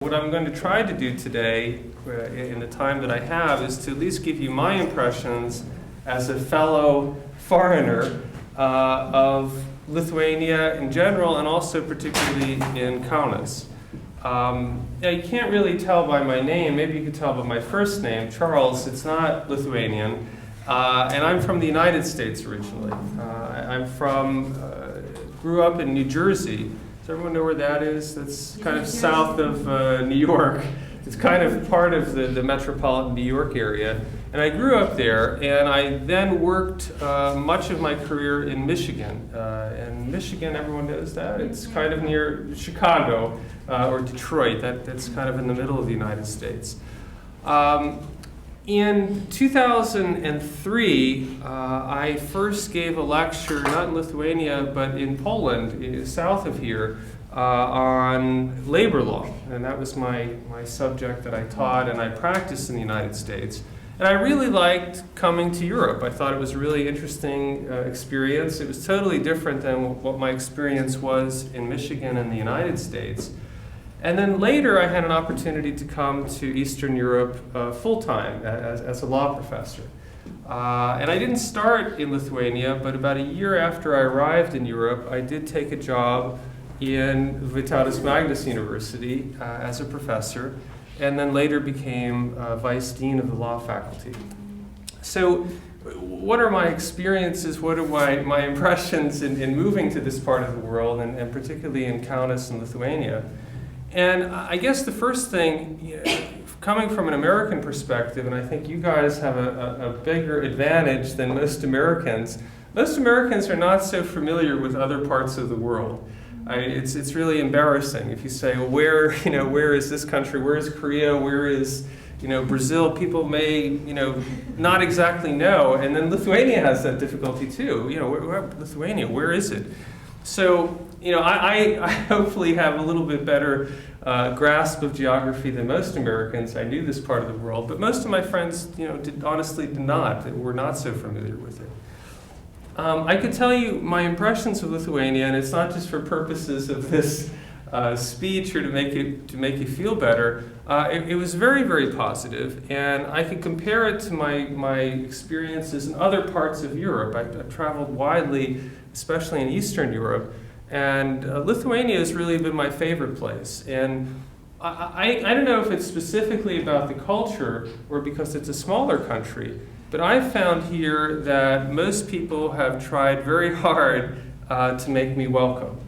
what I'm going to try to do today, in the time that I have, is to at least give you my impressions as a fellow foreigner of Lithuania in general, and also particularly in Kaunas. Now you can't really tell by my name, maybe you could tell by my first name, Charles. It's not Lithuanian, and I'm from the United States originally. Grew up in New Jersey. Does everyone know where that is? That's kind of south of New York. It's kind of part of the metropolitan New York area. And I grew up there, and I then worked much of my career in Michigan. And Michigan, everyone knows that? It's kind of near Chicago or Detroit. That's kind of in the middle of the United States. In 2003, I first gave a lecture, not in Lithuania, but in Poland, south of here, on labor law. And that was my subject that I taught and I practiced in the United States. And I really liked coming to Europe. I thought it was a really interesting experience. It was totally different than what my experience was in Michigan and the United States. And then later I had an opportunity to come to Eastern Europe full-time as a law professor. And I didn't start in Lithuania, but about a year after I arrived in Europe, I did take a job in Kaunas University as a professor, and then later became vice dean of the law faculty. So what are my experiences, what are my impressions in moving to this part of the world, and particularly in Kaunas and Lithuania? And I guess the first thing, coming from an American perspective, and I think you guys have a bigger advantage than most Americans are not so familiar with other parts of the world. It's really embarrassing if you say, well, where is this country, where is Korea, where is Brazil? People may not exactly know, and then Lithuania has that difficulty too. Lithuania, where is it? So I hopefully have a little bit better grasp of geography than most Americans. I knew this part of the world, but most of my friends, honestly did not. They were not so familiar with it. I could tell you my impressions of Lithuania, and it's not just for purposes of this speech or to make you feel better. It was very, very positive, and I could compare it to my experiences in other parts of Europe. I've traveled widely, especially in Eastern Europe, and Lithuania has really been my favorite place. And I don't know if it's specifically about the culture or because it's a smaller country, but I've found here that most people have tried very hard to make me welcome.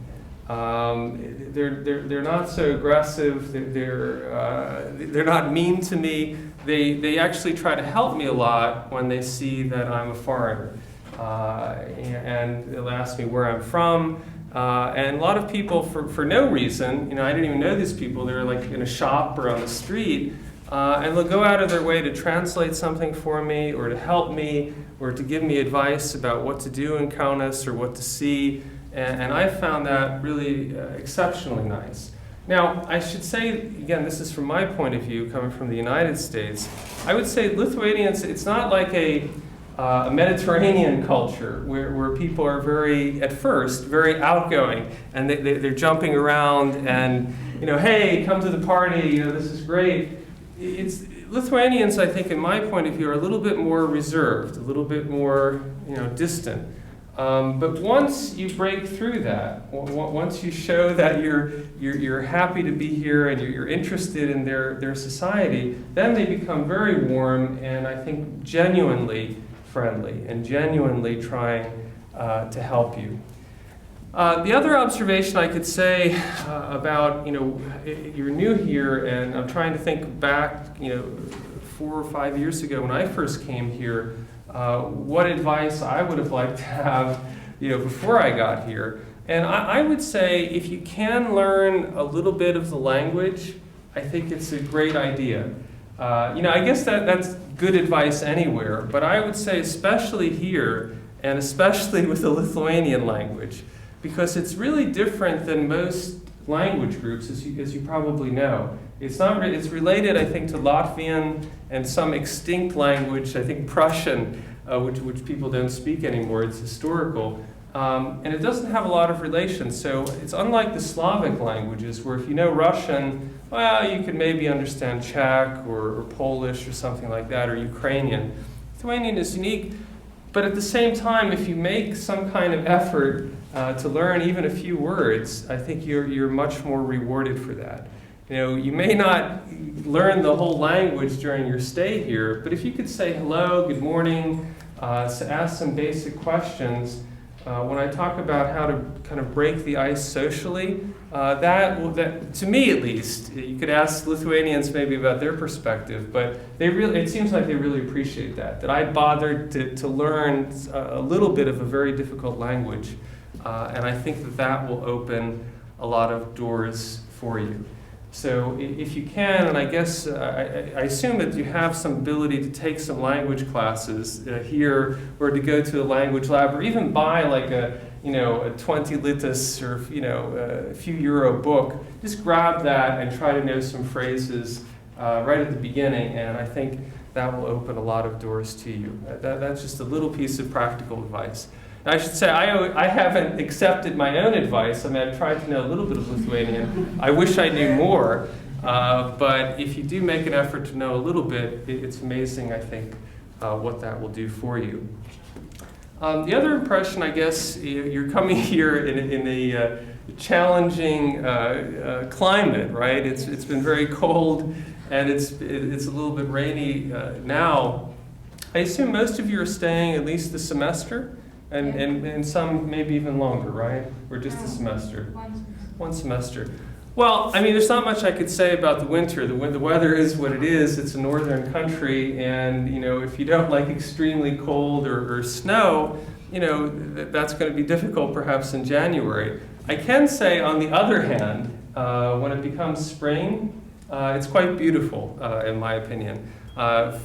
They're not so aggressive. They're not mean to me. They actually try to help me a lot when they see that I'm a foreigner, and they'll ask me where I'm from. And a lot of people, for no reason, I didn't even know these people. They're like in a shop or on the street, and they'll go out of their way to translate something for me, or to help me, or to give me advice about what to do in Kaunas or what to see. And I found that really exceptionally nice. Now, I should say, again, this is from my point of view, coming from the United States. I would say Lithuanians, it's not like a Mediterranean culture where people are at first, very outgoing, and they're jumping around and, hey, come to the party, this is great. Lithuanians, I think, in my point of view, are a little bit more reserved, a little bit more, distant. But once you break through that, once you show that you're happy to be here and you're interested in their society, then they become very warm and I think genuinely friendly and genuinely trying to help you. The other observation I could say about, you're new here, and I'm trying to think back, 4 or 5 years ago when I first came here, what advice I would have liked to have, before I got here. And I would say if you can learn a little bit of the language, I think it's a great idea. I guess that's good advice anywhere, but I would say especially here, and especially with the Lithuanian language, because it's really different than most language groups, as you probably know. It's related, I think, to Latvian and some extinct language, I think Prussian, which people don't speak anymore. It's historical. And it doesn't have a lot of relation. So it's unlike the Slavic languages, where if you know Russian, well, you could maybe understand Czech or Polish or something like that, or Ukrainian. Lithuanian is unique, but at the same time, if you make some kind of effort to learn even a few words, I think you're much more rewarded for that. You know, you may not learn the whole language during your stay here, but if you could say hello, good morning, ask some basic questions. When I talk about how to kind of break the ice socially, that to me at least, you could ask Lithuanians maybe about their perspective, but it seems like they really appreciate that I bothered to learn a little bit of a very difficult language, and I think that will open a lot of doors for you. So if you can, and I guess I assume that you have some ability to take some language classes here, or to go to a language lab, or even buy like a 20 litus or a few euro book. Just grab that and try to know some phrases right at the beginning, and I think that will open a lot of doors to you. That's just a little piece of practical advice. I should say, I haven't accepted my own advice. I mean, I've tried to know a little bit of Lithuanian. I wish I knew more, but if you do make an effort to know a little bit, it's amazing, I think, what that will do for you. The other impression, I guess, you're coming here in a challenging climate, right? It's been very cold, and it's a little bit rainy now. I assume most of you are staying at least a semester? And some maybe even longer, right? Or just a semester? One semester. Well, I mean, there's not much I could say about the winter. The weather is what it is. It's a northern country, and if you don't like extremely cold or snow, that's going to be difficult perhaps in January. I can say, on the other hand, when it becomes spring, it's quite beautiful, in my opinion.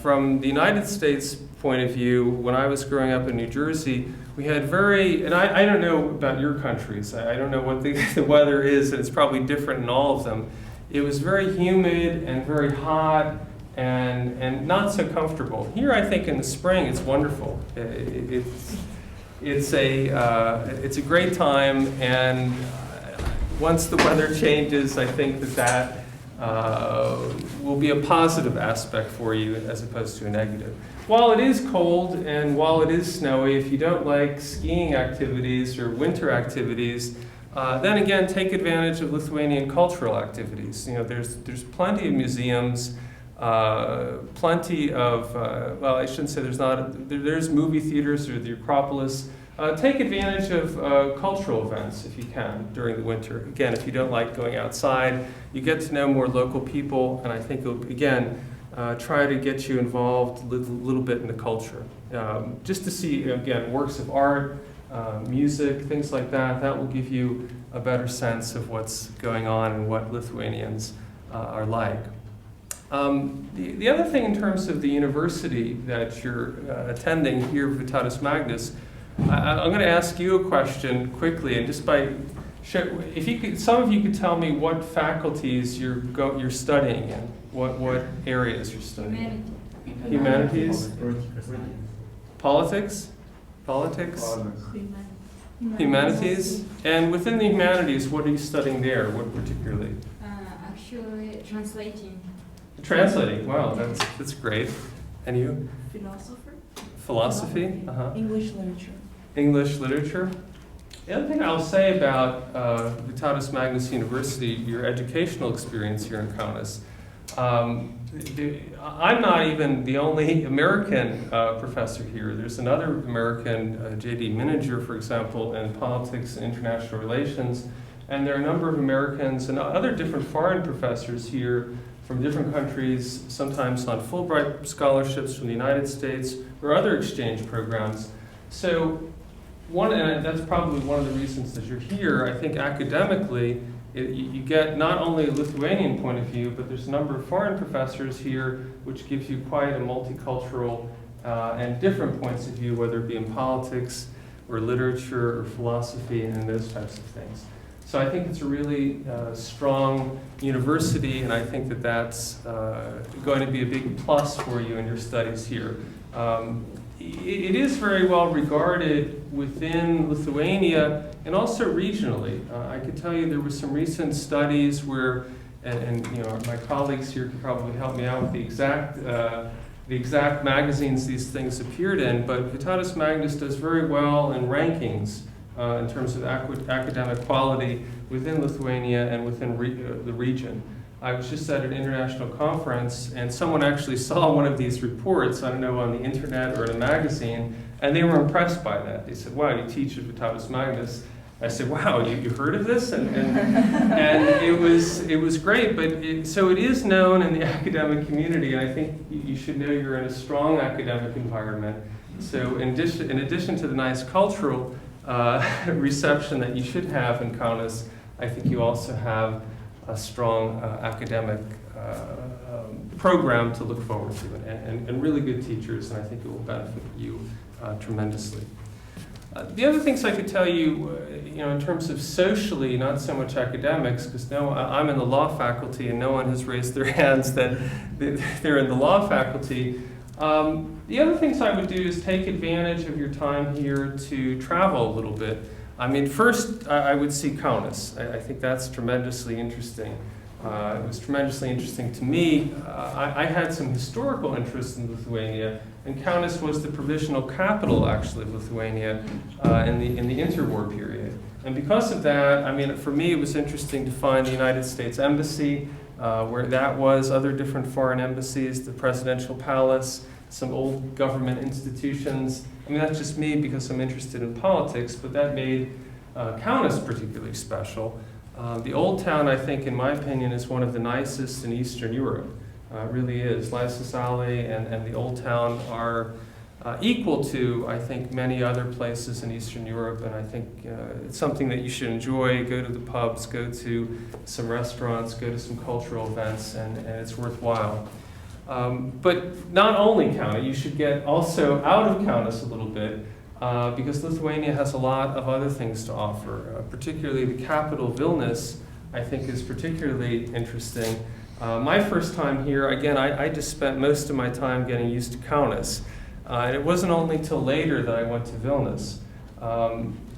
From the United States point of view, when I was growing up in New Jersey, we had and I don't know about your countries, I don't know what the weather is, and it's probably different in all of them. It was very humid and very hot and not so comfortable. Here, I think in the spring, it's wonderful. It's a great time, and once the weather changes, I think that will be a positive aspect for you as opposed to a negative. While it is cold and while it is snowy, if you don't like skiing activities or winter activities, then again, take advantage of Lithuanian cultural activities. There's plenty of museums, plenty of, well, I shouldn't say there's movie theaters or the Acropolis. Take advantage of cultural events if you can during the winter. Again, if you don't like going outside, you get to know more local people, and I think it'll, again, try to get you involved a little bit in the culture. Just to see, again, works of art, music, things like that, that will give you a better sense of what's going on and what Lithuanians are like. The other thing in terms of the university that you're attending here, Vitatus Magnus, I'm going to ask you a question quickly, and just if you could, some of you could tell me what faculties you're studying in, what areas you're studying. Humanities. Politics. Humanities. And within the humanities, what are you studying there? What particularly? Actually, translating. Translating. Wow, that's great. And you? Philosophy. English literature. English literature. The other thing I'll say about Vitatus Magnus University, your educational experience here in Kaunas, I'm not even the only American professor here. There's another American, J.D. Mininger, for example, in politics and international relations, and there are a number of Americans and other different foreign professors here from different countries, sometimes on Fulbright scholarships from the United States or other exchange programs. So and that's probably one of the reasons that you're here. I think academically, you get not only a Lithuanian point of view, but there's a number of foreign professors here, which gives you quite a multicultural and different points of view, whether it be in politics or literature or philosophy and those types of things. So I think it's a really strong university, and I think that that's going to be a big plus for you in your studies here. It is very well regarded within Lithuania and also regionally. I could tell you there were some recent studies where and you know, my colleagues here can probably help me out with the exact magazines these things appeared in, but Vitatus Magnus does very well in rankings in terms of academic quality within Lithuania and within the region. I was just at an international conference, and someone actually saw one of these reports, I don't know, on the internet or in a magazine, and they were impressed by that. They said, wow, you teach at Vitatus Magnus. I said, wow, you heard of this? And it was great, but so it is known in the academic community, and I think you should know you're in a strong academic environment. So in addition to the nice cultural reception that you should have in Kaunas, I think you also have a strong academic program to look forward to, and really good teachers, and I think it will benefit you tremendously. The other things I could tell you, you know, in terms of socially, not so much academics, because I'm in the law faculty and no one has raised their hands that they're in the law faculty. The other things I would do is take advantage of your time here to travel a little bit. I mean, first, I would see Kaunas. I think that's tremendously interesting. It was tremendously interesting to me. I had some historical interest in Lithuania, and Kaunas was the provisional capital, actually, of Lithuania in the interwar period. And because of that, I mean, for me, it was interesting to find the United States Embassy, where that was, other different foreign embassies, the presidential palace, some old government institutions. I mean, that's just me because I'm interested in politics, but that made Kaunas particularly special. The Old Town, I think, in my opinion, is one of the nicest in Eastern Europe. It really is. Laisvės and the Old Town are equal to, I think, many other places in Eastern Europe, and I think it's something that you should enjoy. Go to the pubs, go to some restaurants, go to some cultural events, and it's worthwhile. But not only Kaunas, you should get also out of Kaunas a little bit, because Lithuania has a lot of other things to offer. Particularly the capital, Vilnius, I think is particularly interesting. My first time here, again, I just spent most of my time getting used to Kaunas. And it wasn't only till later that I went to Vilnius.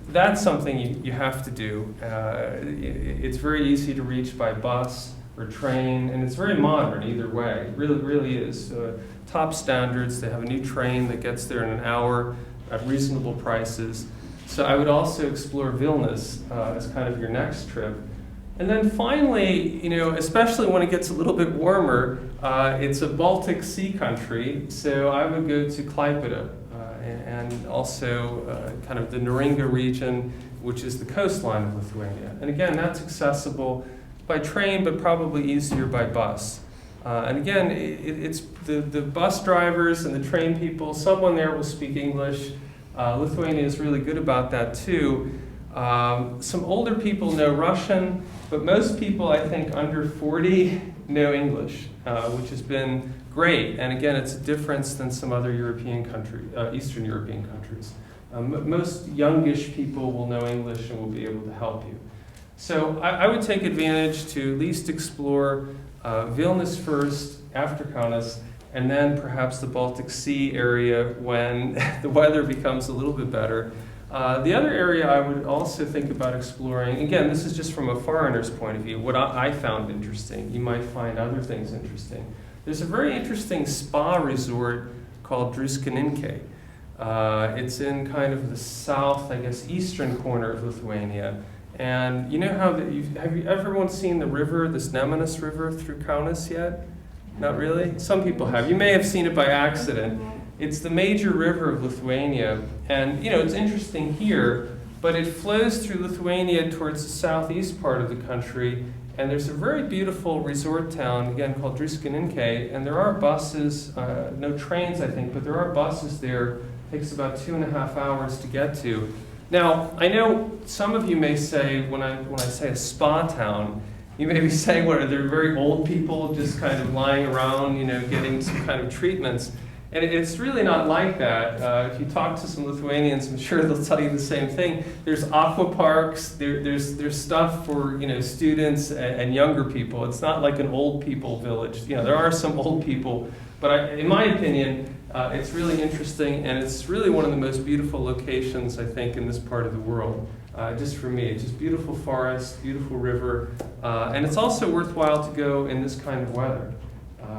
That's something you have to do. It's very easy to reach by bus or train, and it's very modern either way. It really is. Top standards. They have a new train that gets there in an hour at reasonable prices. So I would also explore Vilnius as kind of your next trip. And then finally, you know, especially when it gets a little bit warmer, it's a Baltic Sea country, so I would go to Klaipėda and also kind of the Neringa region, which is the coastline of Lithuania. And again, that's accessible by train, but probably easier by bus. And again, it's the bus drivers and the train people, someone there will speak English. Lithuania is really good about that too. Some older people know Russian, but most people, I think, under 40 know English, which has been great. And again, it's a difference than some other European countries, Eastern European countries. Most youngish people will know English and will be able to help you. So I would take advantage to at least explore Vilnius first, after Kaunas, and then perhaps the Baltic Sea area when the weather becomes a little bit better. The other area I would also think about exploring, again, this is just from a foreigner's point of view, what I found interesting. You might find other things interesting. There's a very interesting spa resort called Druskininkai. It's in kind of the south, I guess, eastern corner of Lithuania. And you know how, have everyone seen the river, this Nemunas River through Kaunas yet? Not really? Some people have. You may have seen it by accident. It's the major river of Lithuania, and you know, it's interesting here, but it flows through Lithuania towards the southeast part of the country, and there's a very beautiful resort town, again, called Druskininkai, and there are buses, no trains, I think, but there are buses there. It takes about 2.5 hours to get to. Now, I know some of you may say, when I say a spa town, you may be saying, what, are there very old people just kind of lying around, you know, getting some kind of treatments? And it's really not like that. If you talk to some Lithuanians, I'm sure they'll tell you the same thing. There's aqua parks. There's stuff for, you know, students and younger people. It's not like an old people village. You know, there are some old people, but in my opinion, it's really interesting, and it's really one of the most beautiful locations, I think, in this part of the world. just for me. It's just beautiful forest, beautiful river, and it's also worthwhile to go in this kind of weather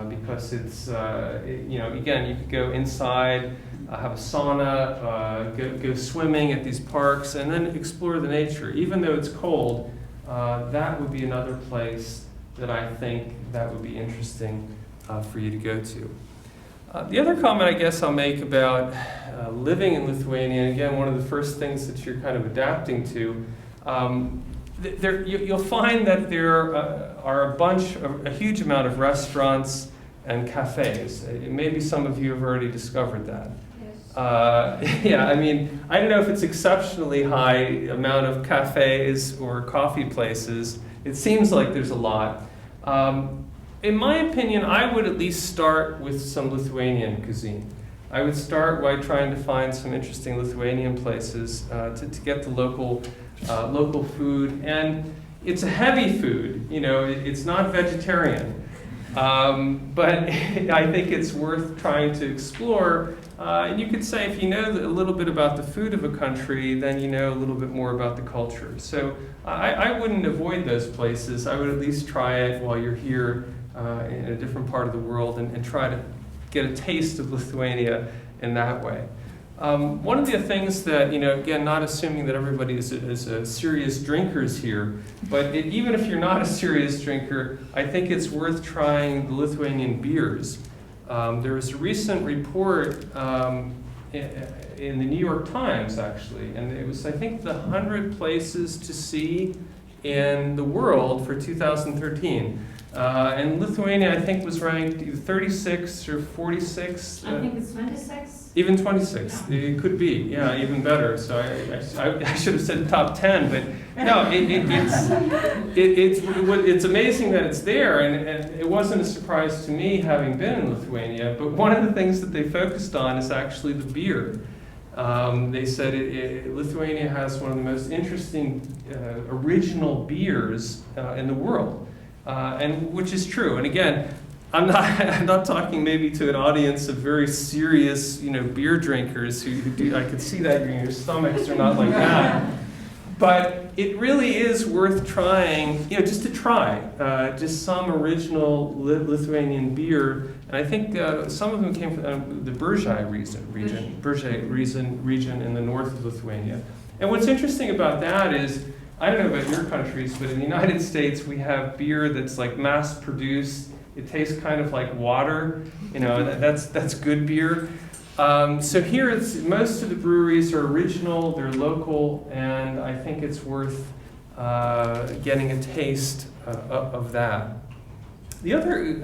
because it's, again, you could go inside, have a sauna, go swimming at these parks, and then explore the nature. Even though it's cold, that would be another place that I think that would be interesting for you to go to. The other comment I guess I'll make about living in Lithuania, and again, one of the first things that you're kind of adapting to, you'll find that there are a huge amount of restaurants and cafes. Maybe some of you have already discovered that. Yeah, I mean, I don't know if it's exceptionally high amount of cafes or coffee places. It seems like there's a lot. In my opinion, I would at least start with some Lithuanian cuisine. I would start by trying to find some interesting Lithuanian places to get the local food. And it's a heavy food, it's not vegetarian. But I think it's worth trying to explore. And you could say if you know a little bit about the food of a country, then you know a little bit more about the culture. So I wouldn't avoid those places. I would at least try it while you're here in a different part of the world and try to get a taste of Lithuania in that way. One of the things that, again, not assuming that everybody is serious drinkers here, but even if you're not a serious drinker, I think it's worth trying the Lithuanian beers. There was a recent report in the New York Times, actually, and it was, I think, the 100 places to see in the world for 2013. And Lithuania, I think, was ranked either 36 or 46. I think it's 26. Even 26. It could be, yeah, even better. So I should have said top 10, but no, it's amazing that it's there, and it wasn't a surprise to me having been in Lithuania, but one of the things that they focused on is actually the beer. They said Lithuania has one of the most interesting original beers in the world. And which is true. And again, I'm not talking maybe to an audience of very serious, beer drinkers who do. I could see that your stomachs are not like that. But it really is worth trying, just to try, just some original Lithuanian beer. And I think some of them came from the Biržai region in the north of Lithuania. And what's interesting about that is, I don't know about your countries, but in the United States we have beer that's like mass produced. It tastes kind of like water, that's good beer. So here most of the breweries are original, they're local, and I think it's worth getting a taste of that. The other,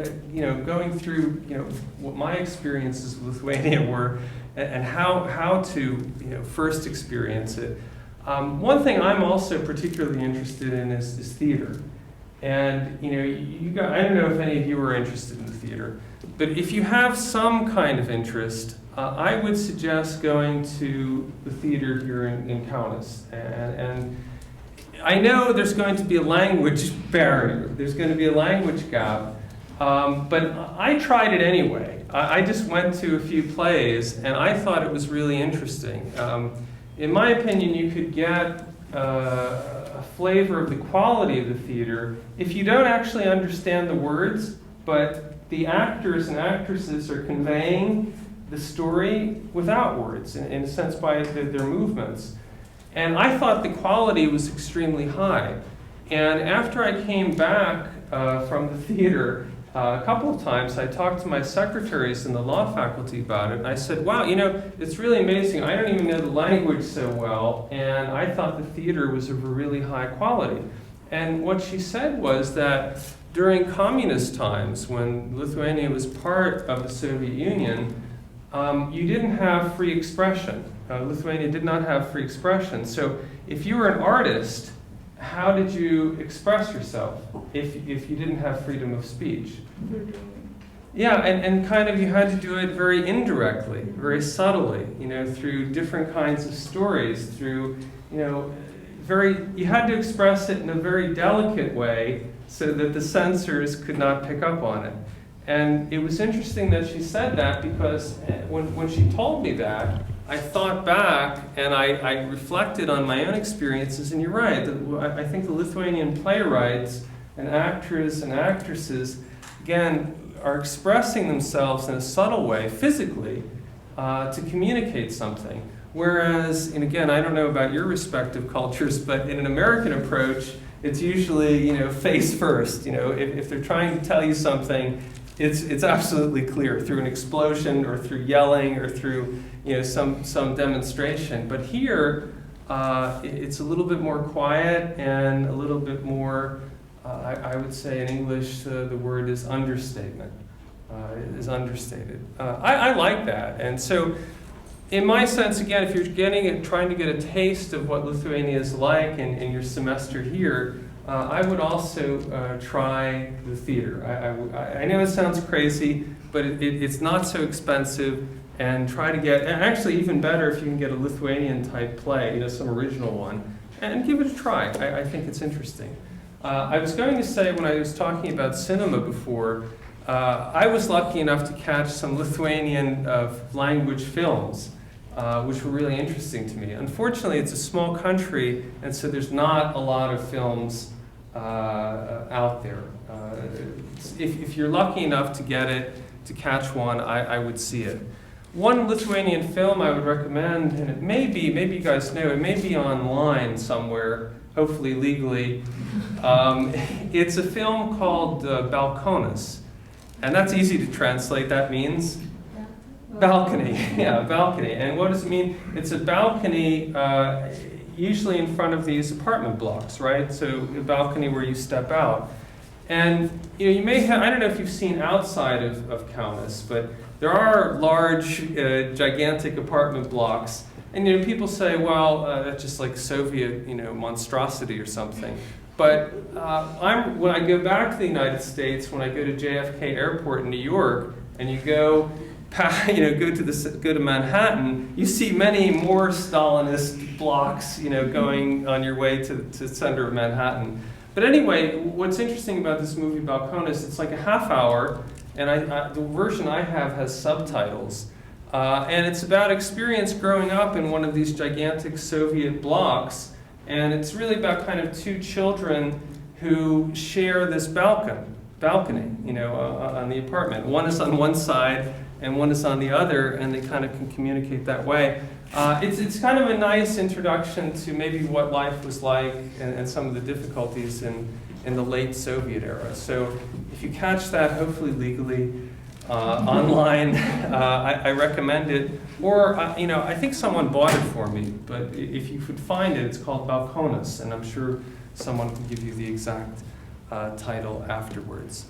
going through, what my experiences with Lithuania were and how to, first experience it. One thing I'm also particularly interested in is theater. And, I don't know if any of you are interested in the theater, but if you have some kind of interest, I would suggest going to the theater here in Kaunas. And I know there's going to be a language barrier. There's going to be a language gap. But I tried it anyway. I just went to a few plays, and I thought it was really interesting. In my opinion, you could get a flavor of the quality of the theater if you don't actually understand the words, but the actors and actresses are conveying the story without words, in a sense by their movements. And I thought the quality was extremely high. And after I came back from the theater, a couple of times I talked to my secretaries in the law faculty about it, and I said, wow, it's really amazing. I don't even know the language so well, and I thought the theater was of a really high quality. And what she said was that during communist times, when Lithuania was part of the Soviet Union, you didn't have free expression. Lithuania did not have free expression. So if you were an artist, how did you express yourself if you didn't have freedom of speech? Yeah, and kind of you had to do it very indirectly, very subtly, through different kinds of stories, through, you had to express it in a very delicate way so that the censors could not pick up on it. And it was interesting that she said that because when she told me that, I thought back and I reflected on my own experiences, and you're right. I think the Lithuanian playwrights and actors and actresses, again, are expressing themselves in a subtle way, physically, to communicate something. Whereas, and again, I don't know about your respective cultures, but in an American approach, it's usually, face first. If they're trying to tell you something, it's absolutely clear through an explosion or through yelling or through some demonstration. But here, it's a little bit more quiet and a little bit more, I would say in English, the word is understatement. Is understated. I like that. And so, in my sense, again, if you're trying to get a taste of what Lithuania is like in your semester here, I would also try the theater. I know it sounds crazy, but it's not so expensive. And try to get, and actually even better if you can get a Lithuanian type play, some original one, and give it a try. I think it's interesting. I was going to say when I was talking about cinema before, I was lucky enough to catch some Lithuanian language films, which were really interesting to me. Unfortunately, it's a small country, and so there's not a lot of films out there. If you're lucky enough to get it, to catch one, I would see it. One Lithuanian film I would recommend, and it may be, maybe you guys know, it may be online somewhere, hopefully legally. It's a film called Balcones. And that's easy to translate. That means balcony. Yeah, balcony. And what does it mean? It's a balcony usually in front of these apartment blocks, right? So a balcony where you step out. And you may have, I don't know if you've seen outside of Kaunas, but there are large, gigantic apartment blocks. And people say, well, that's just like Soviet, monstrosity or something. But when I go back to the United States, when I go to JFK Airport in New York, and you go to Manhattan, you see many more Stalinist blocks, going on your way to the center of Manhattan. But anyway, what's interesting about this movie Balcones, it's like a half hour, and the version I have has subtitles. And it's about experience growing up in one of these gigantic Soviet blocks. And it's really about kind of two children who share this balcony, on the apartment. One is on one side and one is on the other, and they kind of can communicate that way. It's kind of a nice introduction to maybe what life was like and some of the difficulties in the late Soviet era. So if you catch that, hopefully legally, online, I recommend it. Or, I think someone bought it for me, but if you could find it, it's called Balcones, and I'm sure someone can give you the exact title afterwards.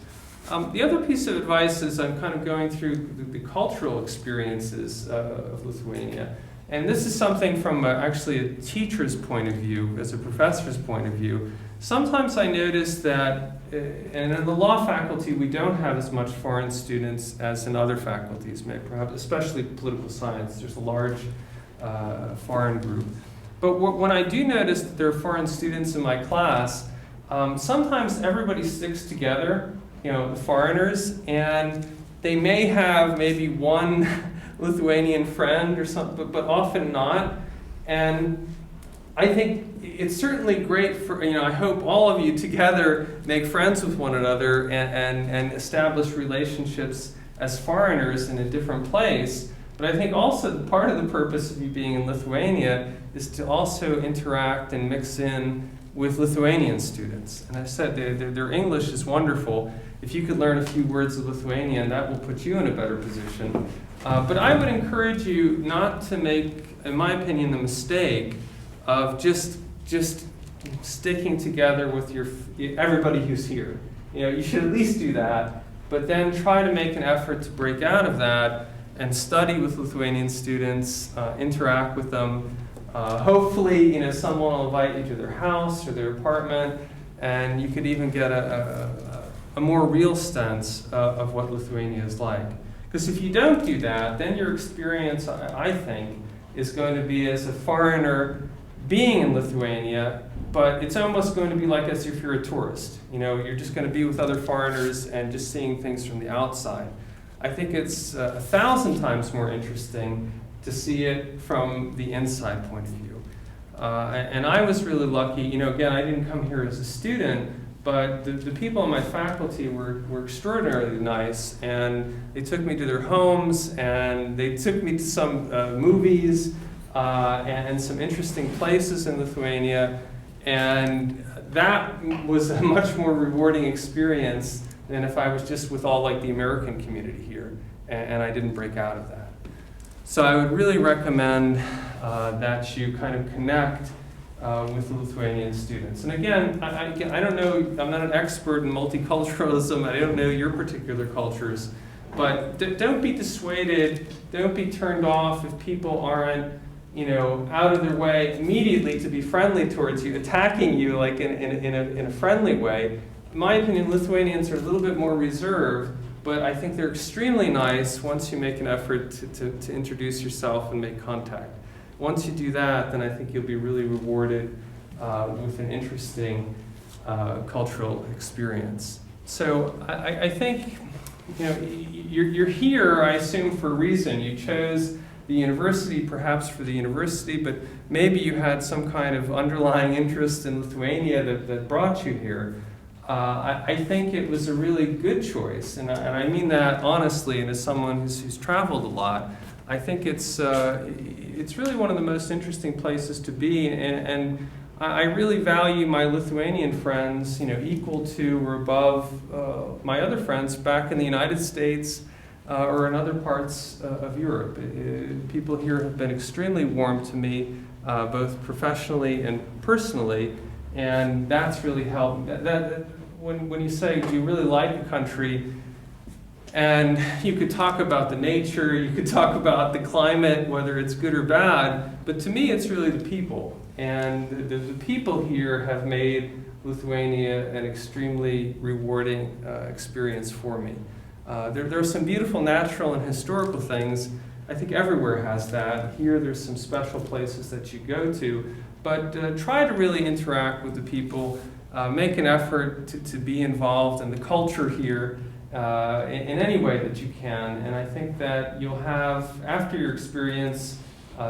The other piece of advice is I'm kind of going through the cultural experiences of Lithuania. And this is something from actually a teacher's point of view, as a professor's point of view. Sometimes I notice that, and in the law faculty, we don't have as much foreign students as in other faculties, perhaps, especially political science. There's a large foreign group. But when I do notice that there are foreign students in my class, sometimes everybody sticks together, the foreigners, and they may have maybe one Lithuanian friend or something, but often not. And I think it's certainly great for, I hope all of you together make friends with one another and establish relationships as foreigners in a different place. But I think also part of the purpose of you being in Lithuania is to also interact and mix in with Lithuanian students. And I said their English is wonderful. If you could learn a few words of Lithuanian, that will put you in a better position. But I would encourage you not to make, in my opinion, the mistake of just sticking together with everybody who's here. You should at least do that, but then try to make an effort to break out of that and study with Lithuanian students, interact with them. Hopefully, someone will invite you to their house or their apartment, and you could even get a more real sense of what Lithuania is like. Because if you don't do that, then your experience, I think, is going to be as a foreigner being in Lithuania, but it's almost going to be like as if you're a tourist. You're just going to be with other foreigners and just seeing things from the outside. I think it's 1,000 times more interesting to see it from the inside point of view. And I was really lucky, you know, again, I didn't come here as a student, but the people on my faculty were extraordinarily nice, and they took me to their homes, and they took me to some movies and some interesting places in Lithuania, and that was a much more rewarding experience than if I was just with all like the American community here, and I didn't break out of that. So I would really recommend that you kind of connect with the Lithuanian students. And again, I don't know, I'm not an expert in multiculturalism, I don't know your particular cultures, but don't be dissuaded, don't be turned off if people aren't, you know, out of their way immediately to be friendly towards you, attacking you like in a friendly way. In my opinion, Lithuanians are a little bit more reserved, but I think they're extremely nice once you make an effort to introduce yourself and make contact. Once you do that, then I think you'll be really rewarded with an interesting cultural experience. So I think, you know, you're here, I assume, for a reason. You chose the university perhaps for the university, but maybe you had some kind of underlying interest in Lithuania that brought you here. I think it was a really good choice, and I mean that honestly, and as someone who's traveled a lot. I think it's really one of the most interesting places to be, and I really value my Lithuanian friends, you know, equal to or above my other friends back in the United States or in other parts of Europe. People here have been extremely warm to me, both professionally and personally, and that's really helped. When you say, do you really like the country? And you could talk about the nature, you could talk about the climate, whether it's good or bad, but to me it's really the people. And the people here have made Lithuania an extremely rewarding experience for me. There are some beautiful natural and historical things. I think everywhere has that. Here there's some special places that you go to, but try to really interact with the people, make an effort to be involved in the culture here, in any way that you can, and I think that you'll have, after your experience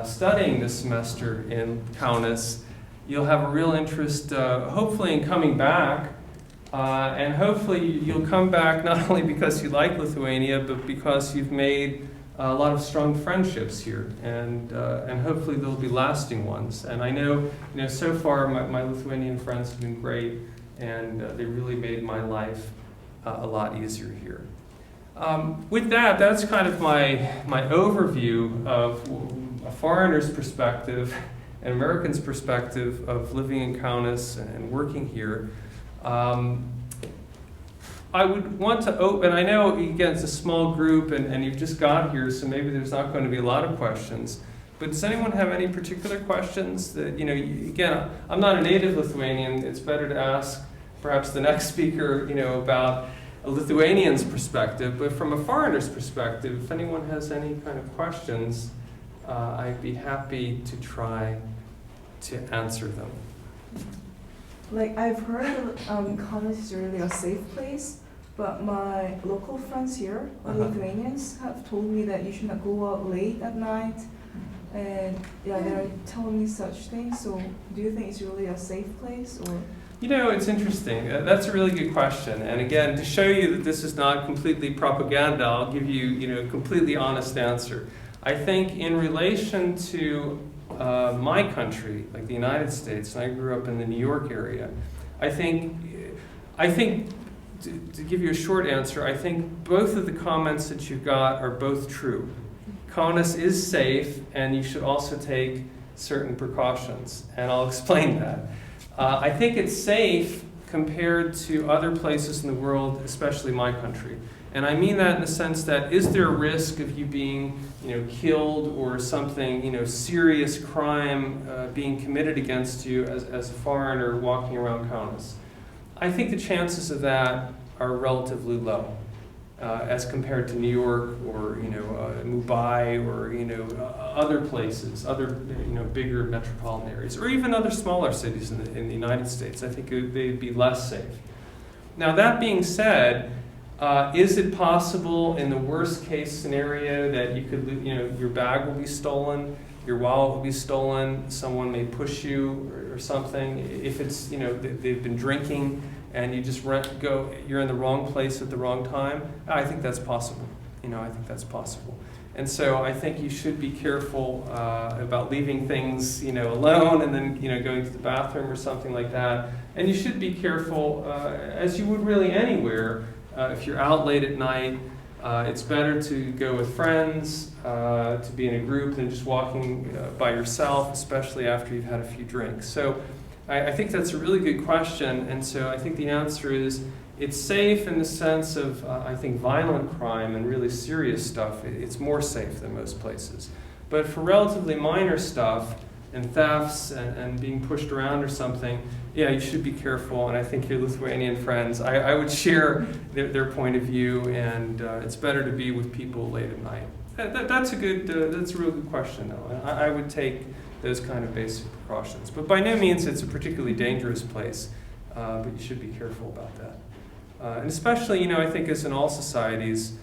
studying this semester in Kaunas, you'll have a real interest, hopefully, in coming back, and hopefully you'll come back not only because you like Lithuania, but because you've made a lot of strong friendships here, and hopefully they'll be lasting ones. And I know, you know, so far my Lithuanian friends have been great, and they really made my life a lot easier here. With that, that's kind of my overview of a foreigner's perspective, an American's perspective of living in Kaunas and working here. I would want to open, I know, again, it's a small group and you've just got here, so maybe there's not going to be a lot of questions. But does anyone have any particular questions that, you know, again, I'm not a native Lithuanian, it's better to ask perhaps the next speaker, you know, about a Lithuanian's perspective, but from a foreigner's perspective, if anyone has any kind of questions, I'd be happy to try to answer them. Like, I've heard Kaunas is really a safe place, but my local friends here, Lithuanians, have told me that you should not go out late at night, and yeah, they're telling me such things. So do you think it's really a safe place, or? You know, it's interesting. That's a really good question. And again, to show you that this is not completely propaganda, I'll give you, you know, a completely honest answer. I think in relation to my country, like the United States, and I grew up in the New York area, I think to give you a short answer, I think both of the comments that you got are both true. Kaunas is safe, and you should also take certain precautions, and I'll explain that. I think it's safe compared to other places in the world, especially my country. And I mean that in the sense that, is there a risk of you being, you know, killed or something, you know, serious crime being committed against you as a foreigner walking around Kaunas? I think the chances of that are relatively low as compared to New York or, you know, Mumbai or, you know, other places, other, you know, bigger metropolitan areas, or even other smaller cities in the United States. I think they'd be less safe. Now, that being said, Is it possible in the worst case scenario that you could, your bag will be stolen, your wallet will be stolen, someone may push you or something? If it's, they've been drinking and you just you're in the wrong place at the wrong time, I think that's possible. I think that's possible. And so I think you should be careful about leaving things, alone and then, going to the bathroom or something like that. And you should be careful, as you would really anywhere, if you're out late at night. It's better to go with friends, to be in a group than just walking by yourself, especially after you've had a few drinks. So I think that's a really good question. And so I think the answer is, it's safe in the sense of, I think, violent crime and really serious stuff. It's more safe than most places. But for relatively minor stuff and thefts and being pushed around or something, yeah, you should be careful. And I think your Lithuanian friends, I would share their point of view, and it's better to be with people late at night. That's a real good question, though. I would take those kind of basic precautions. But by no means it's a particularly dangerous place, but you should be careful about that. And especially, I think as in all societies,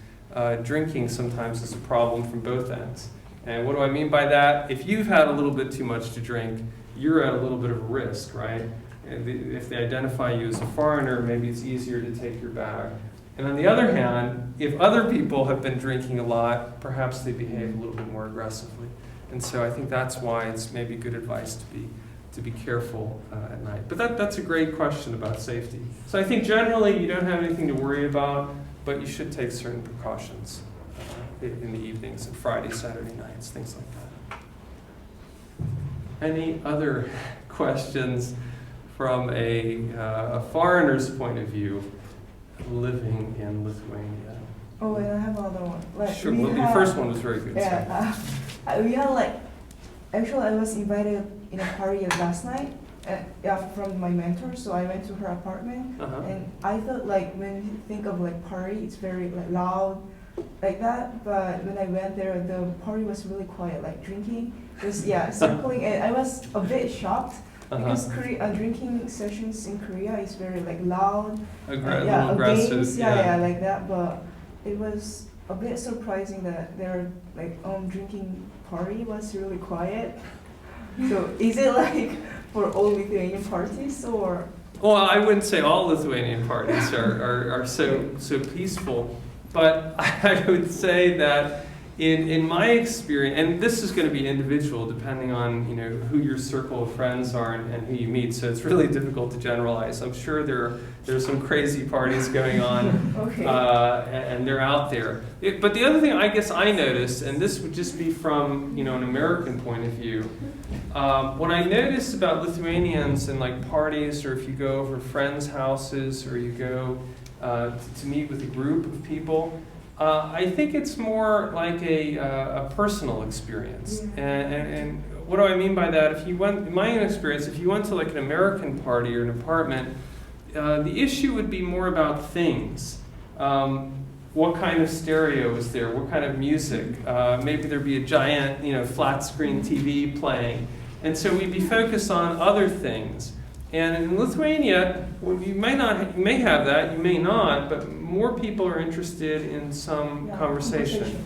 drinking sometimes is a problem from both ends. And what do I mean by that? If you've had a little bit too much to drink, you're at a little bit of a risk, right? If they identify you as a foreigner, maybe it's easier to take your bag. And on the other hand, if other people have been drinking a lot, perhaps they behave a little bit more aggressively. And so I think that's why it's maybe good advice to be careful at night. But that's a great question about safety. So I think generally you don't have anything to worry about, but you should take certain precautions in the evenings and Friday, Saturday nights, things like that. Any other questions from a foreigner's point of view living in Lithuania? Oh, and I have another one. Sure, well, the first one was very good. Yeah, we had actually I was invited in a party last night from my mentor, so I went to her apartment, and I thought when you think of party, it's very loud like that, but when I went there, the party was really quiet, drinking, just circling, and I was a bit shocked. Because drinking sessions in Korea is very loud, aggressive, games, like that. But it was a bit surprising that their drinking party was really quiet. So is it for all Lithuanian parties or? Well, I wouldn't say all Lithuanian parties are so peaceful, but I would say that in my experience, and this is going to be individual depending on who your circle of friends are and who you meet, so it's really difficult to generalize. I'm sure there's some crazy parties going on, okay. And they're out there. But the other thing I guess I noticed, and this would just be from an American point of view, what I noticed about Lithuanians and parties, or if you go over friends' houses or you go to meet with a group of people, I think it's more like a personal experience. And what do I mean by that? In my own experience, if you went to an American party or an apartment, the issue would be more about things. What kind of stereo is there? What kind of music? Maybe there'd be a giant, flat screen TV playing. And so we'd be focused on other things. And in Lithuania, you may have that, you may not, but more people are interested in some conversation.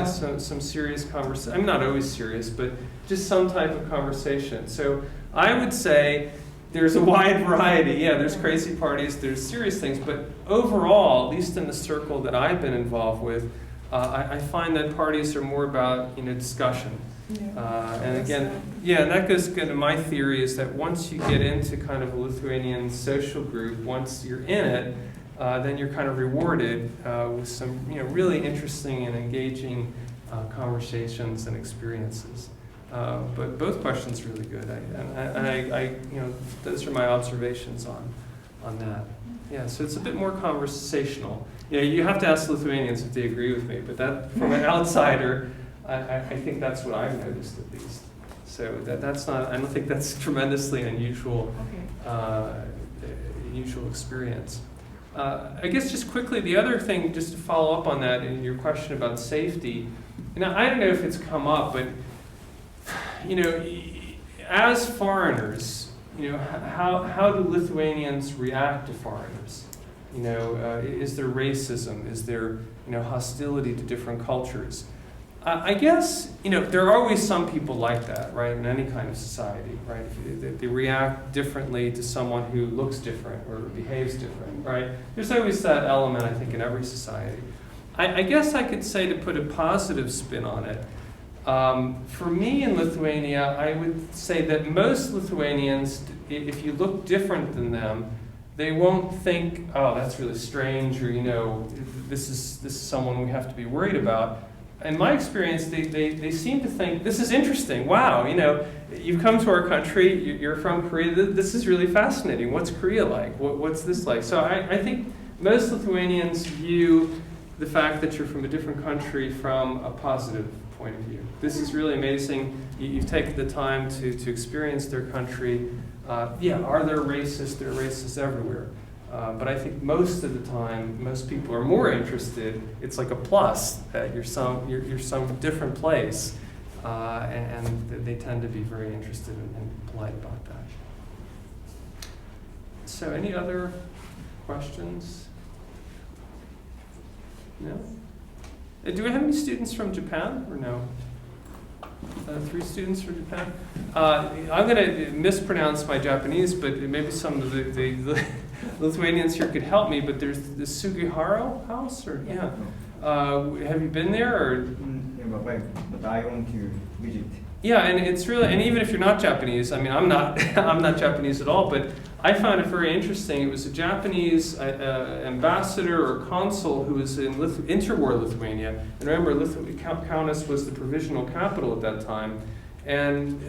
Some serious conversation. I'm not always serious, but just some type of conversation. So I would say there's a wide variety. Yeah, there's crazy parties, there's serious things, but overall, at least in the circle that I've been involved with, I find that parties are more about discussion. And again, and that goes into my theory is that once you get into kind of a Lithuanian social group, once you're in it, then you're kind of rewarded with some really interesting and engaging conversations and experiences. But both questions are really good, I those are my observations on that. Yeah, so it's a bit more conversational. You have to ask Lithuanians if they agree with me, but that from an outsider, I think that's what I've noticed at least. So that's not. I don't think that's tremendously unusual. Unusual experience. I guess just quickly, the other thing, just to follow up on that, in your question about safety. I don't know if it's come up, but as foreigners, how do Lithuanians react to foreigners? Is there racism? Is there, hostility to different cultures? I guess, there are always some people like that, right, in any kind of society, right? They react differently to someone who looks different or behaves different, right? There's always that element, I think, in every society. I guess I could say, to put a positive spin on it, for me in Lithuania, I would say that most Lithuanians, if you look different than them, they won't think, oh, that's really strange, or, this is someone we have to be worried about. In my experience, they seem to think, this is interesting. Wow, you've come to our country, you're from Korea, this is really fascinating. What's Korea like? What's this like? So I think most Lithuanians view the fact that you're from a different country from a positive point of view. This is really amazing. You've taken the time to experience their country. Are there racists? There are racists everywhere. But I think most of the time, most people are more interested. It's like a plus that you're some different place, and they tend to be very interested and polite about that. So, any other questions? No? Do we have any students from Japan, or no? 3 students from Japan. I'm going to mispronounce my Japanese, but maybe some of the Lithuanians here could help me. But there's the Sugihara house, or yeah. Have you been there, or? But I want to visit. Yeah, and it's really, and even if you're not Japanese, I mean, I'm not Japanese at all, but I found it very interesting. It was a Japanese ambassador or consul who was in interwar Lithuania. And remember, Kaunas was the provisional capital at that time. And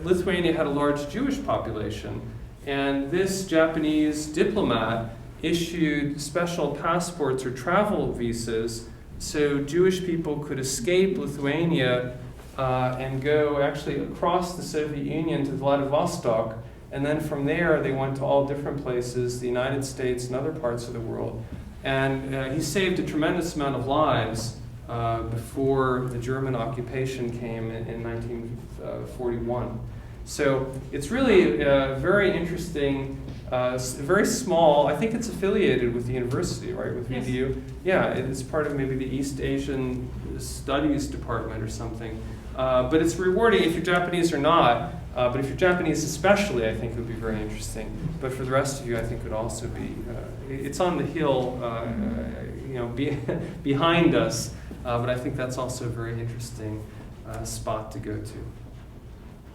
Lithuania had a large Jewish population. And this Japanese diplomat issued special passports or travel visas so Jewish people could escape Lithuania and go actually across the Soviet Union to Vladivostok, and then from there they went to all different places, the United States and other parts of the world. And he saved a tremendous amount of lives before the German occupation came in 1941. So it's really very interesting, very small. I think it's affiliated with the university, right, with VDU? Yes. Yeah, it's part of maybe the East Asian Studies Department or something. But it's rewarding if you're Japanese or not. But if you're Japanese especially, I think it would be very interesting. But for the rest of you, I think it would also be, it's on the hill, behind us. But I think that's also a very interesting spot to go to.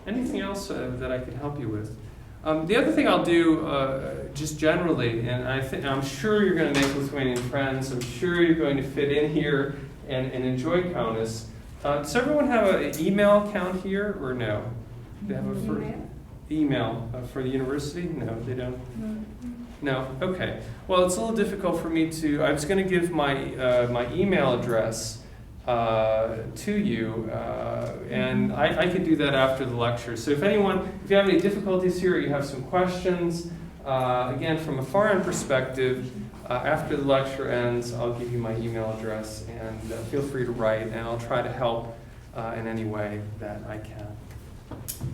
Anything else that I can help you with? The other thing I'll do, just generally, and I'm sure you're going to make Lithuanian friends. I'm sure you're going to fit in here and enjoy Kaunas. Does everyone have an email account here, or no? They have a email for the university? No, they don't. No. Okay. Well, it's a little difficult for me to. I was going to give my my email address to you, and I can do that after the lecture. So if you have any difficulties here, or you have some questions, again, from a foreign perspective, after the lecture ends, I'll give you my email address, and feel free to write, and I'll try to help in any way that I can.